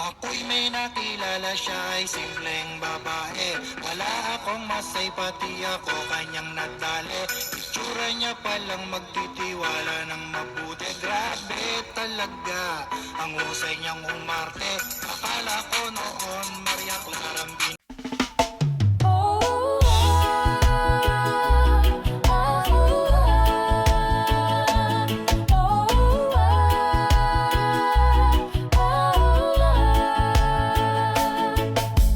Ako'y may nakilala, siya ay simpleng babae. Wala akong masay, pati ako kanyang nadali. Itsura niya palang magtitiwala ng mabuti. Grabe talaga ang husay niyang umarte. Akala ko noon Maria Clara Ambin.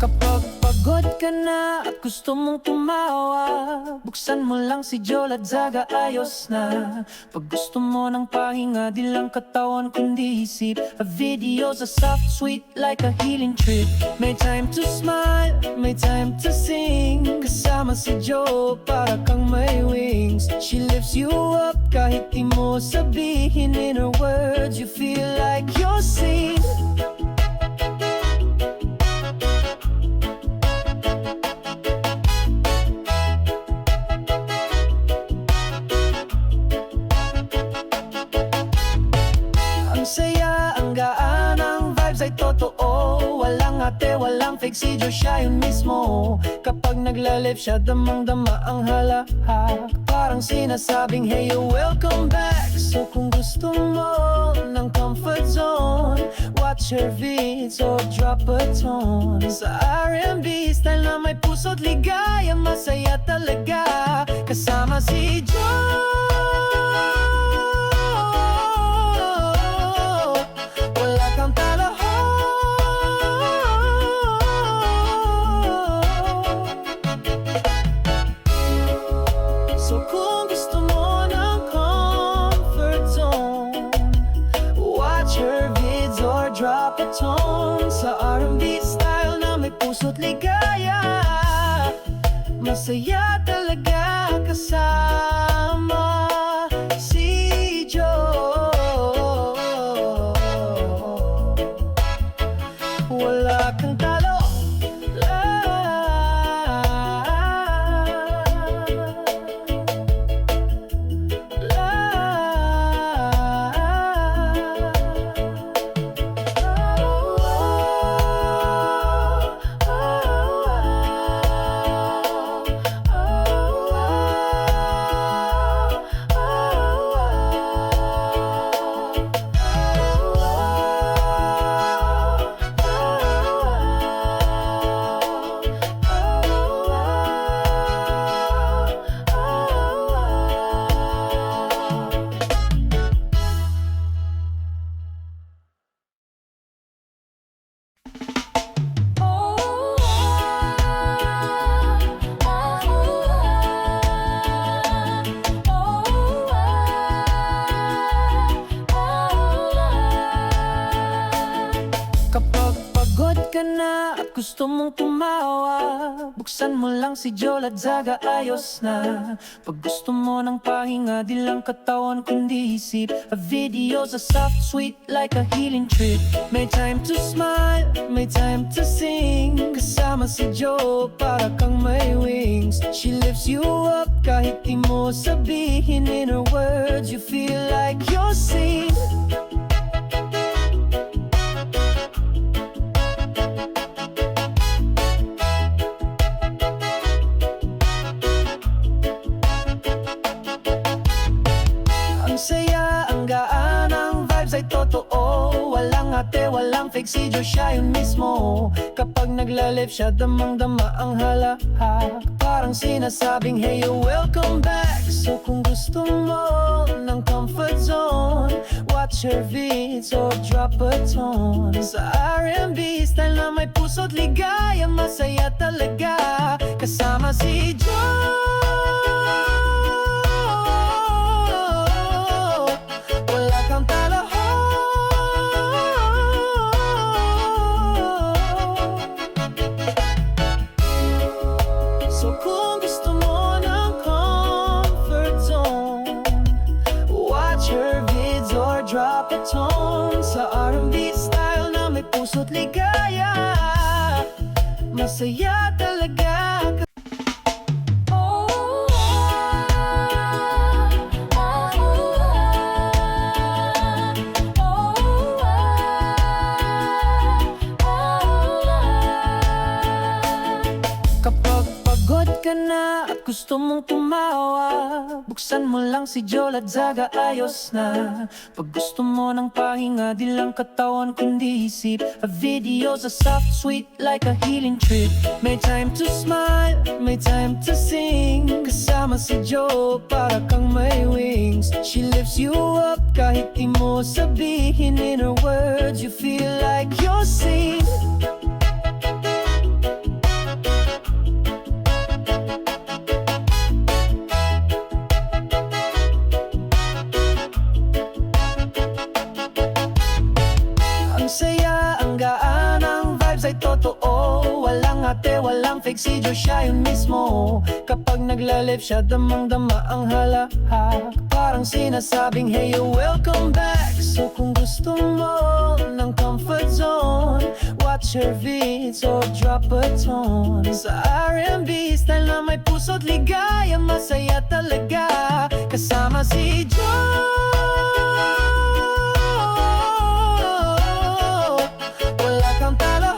Kapag pagod ka na at gusto mong tumawa, buksan mo lang si Joel at Zaga, ayos na. Pag gusto mo ng pahinga, di lang katawan kundi isip. A video's a soft, sweet like a healing trip. May time to smile, may time to sing. Kasama si Joel, para kang may wings. She lifts you up kahit di mo sabihin. In her words, you feel like you're seen. Ang saya, ang gaan, ang vibes ay totoo. Walang ate, walang fake, si Joe siya yun mismo. Kapag nagla-live siya, damang-dama ang halahak. Parang sinasabing, hey, you're welcome back. So kung gusto mo ng comfort zone, watch her vids or drop a tone. Sa R&B style na may puso't ligaya, masaya talaga kasama si Joe. So kung gusto mo ng comfort zone, watch her vids or drop a tone. Sa R&B style na may puso't ligaya, masaya talaga kasama si Joe. Wala kang talo. Kapag pagod ka na at gusto mong tumawa, buksan mo lang si Joel at Zaga, ayos na. Pag gusto mo ng pahinga, di lang katawan kundi isip. A video's a soft, sweet like a healing trip. May time to smile, may time to sing. Kasama si Joel, para kang may wings. She lifts you up kahit di mo sabihin. In her words, you feel like you're seen. Ang saya, ang gaan, ang vibes ay totoo. Walang ate, walang fake, si Joe siya yun mismo. Kapag nagla-live siya, damang-dama ang halahak. Parang sinasabing, hey, you're welcome back. So kung gusto mo ng comfort zone, watch her vids or drop a tone. Sa R&B style na may puso't ligaya, masaya talaga kasama si Joe. So kung gusto mo ng comfort zone, watch her vids or drop a tone. Sa R&B style na may puso't ligaya, masaya talaga. at gusto mong tumawa, buksan mo lang si Joel at Zaga, ayos na. Pag gusto mo ng pahinga, di lang katawan kundi isip, a video's a soft, sweet like a healing trip. May time to smile, may time to sing, kasama si Jo para kang may wings. She lifts you up kahit di mo sabihin, in her words you feel like you're seen. Ang saya, ang gaan, ang vibes ay totoo. Walang ate, walang fake, si Jo siya yun mismo. Kapag nagla-live siya, damang-dama ang halahak. Parang sinasabing, hey, you're welcome back. So kung gusto mo ng comfort zone, watch her vids or drop a tone. Sa R&B style na may puso't ligaya, masaya talaga kasama si Jo. Wala kang talo.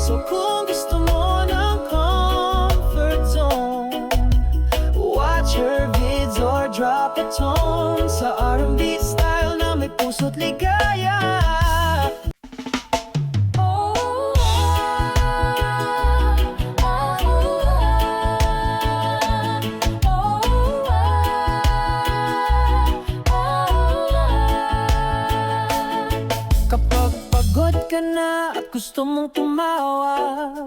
So kung gusto mo ng comfort zone, watch her vids or drop a tone. Sa R&B style na may puso't ligaya. Kapag pagod ka na at gusto mong tumawa,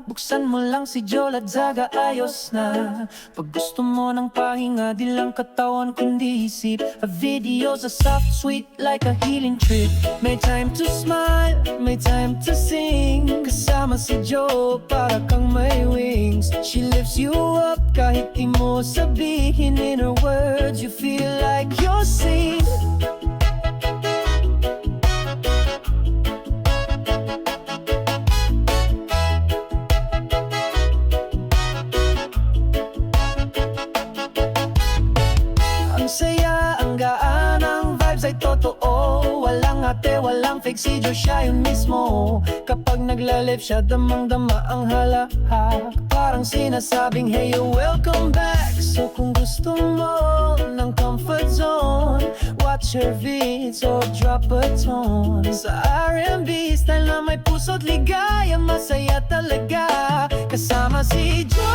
buksan mo lang si Joel at Zaga, ayos na. Pag gusto mo ng pahinga, di lang katawan kundi isip, a video's a soft, sweet like a healing trip. May time to smile, may time to sing, kasama si Jo para kang may wings. She lifts you up kahit di mo sabihin, in her words you feel like you're seen. Ang saya, ang gaan, ang vibes ay totoo. Walang ate, walang fake, si Jo siya yun mismo. Kapag nagla-live siya, damang-dama ang halahak. Parang sinasabing, hey, you're welcome back. So kung gusto mo ng comfort zone, watch her vids or drop a tone. Sa R&B style na may puso't ligaya, masaya talaga kasama si Jo.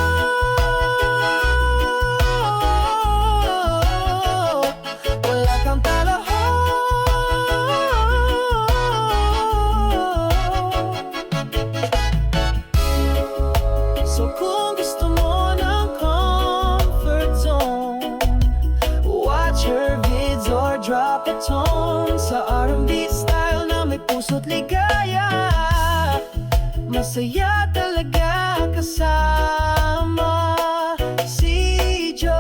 Wala kang talo. So kung gusto mo ng comfort zone, watch her vids or drop a tone. Sa R&B style na may puso't ligaya, masaya talaga kasama si Jo.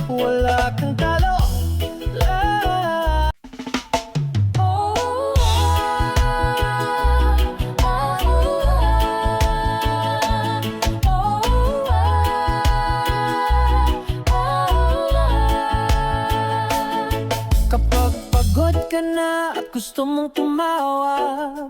Wala kang talo. Kapag pagod ka na at gusto mong tumawa,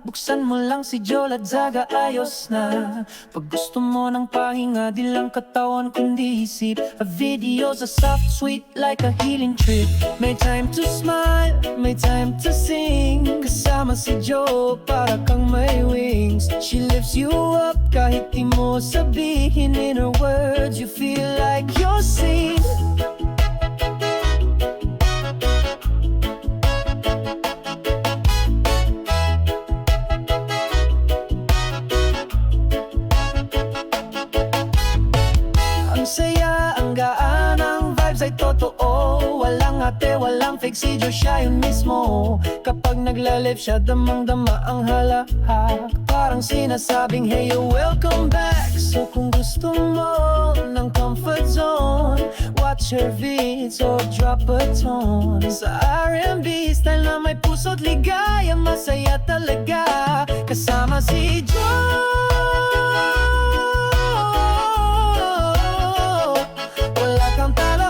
buksan mo lang si Joel at Zaga, ayos na. Pag gusto mo ng pahinga, di lang katawan kundi isip, a video's a soft, sweet like a healing trip. May time to smile, may time to sing, kasama si Jo para kang may wings. She lifts you up kahit di mo sabihin, in her words you feel like you're seen. Ang saya, ang gaan, ang vibes ay totoo. Walang ate, walang fake, si Jo siya yun mismo. Kapag nagla-live siya, damang-dama ang halahak. Parang sinasabing, hey, you're welcome back. So kung gusto mo ng comfort zone, watch her vids or drop a tone. Sa R&B style na may puso't ligaya, masaya talaga kasama si Jo. Wala kang talo.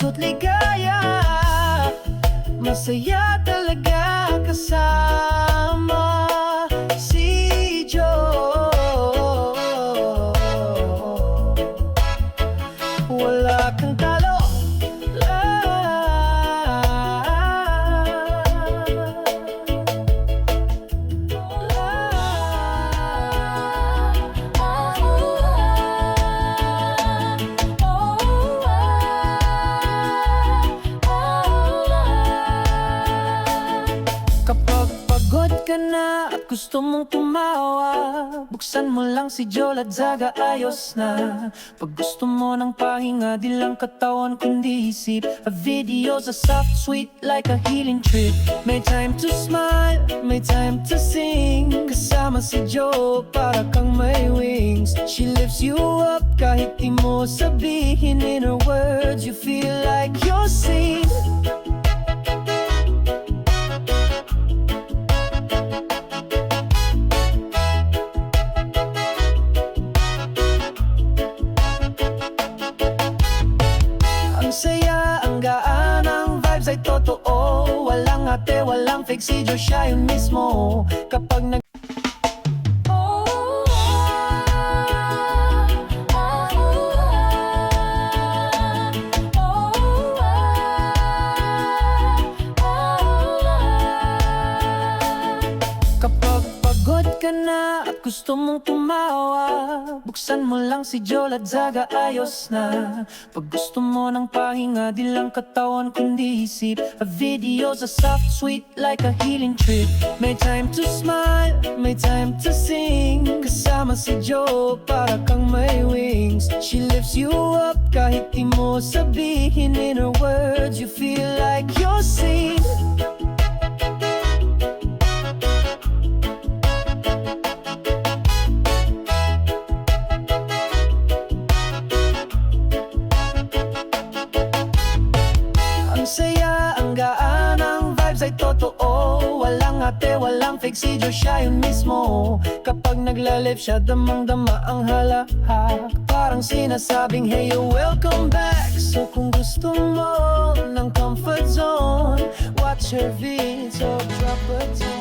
puso't ligaya. Masaya talaga kasama si Joe. Wala kang talo. Kapag pagod ka na at gusto mong tumawa, buksan mo lang si Joe Ladzaga, ayos na. Pag gusto mo ng pahinga, di lang katawan kundi isip. A video's a soft, sweet like a healing trip. May time to smile, may time to sing. Kasama si Joe, para kang may wings. She lifts you up kahit di mo sabihin. In her words, you feel like you're seen. Ang saya, ang gaan, ang vibes ay totoo. Walang ate, walang fake, si Joe siya yun mismo. Kapag nag Kapag pagod ka na at gusto mong tumawa, buksan mo lang si Joe Ladzaga, ayos na. Pag gusto mo ng pahinga, di lang katawan kundi isip. A video's a soft, sweet like a healing trip. May time to smile, may time to sing. Kasama si Joe, para kang may wings. She lifts you up kahit di mo sabihin. In her words, you feel like you're seen. Ang saya, ang gaan, ang vibes ay totoo. Walang ate, walang fake, si Joe siya yun mismo. Kapag nagla-live siya, damang-dama ang halahak. Parang sinasabing, hey, you're welcome back. So kung gusto mo ng comfort zone, watch her vids or drop a tone.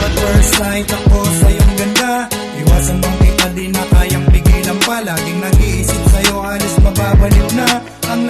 At first sight ako sa iyong ganda. Iwasan mong kita, di na kayang pigilan pa. Laging nag-iisip sa'yo, alis mababaliw na ang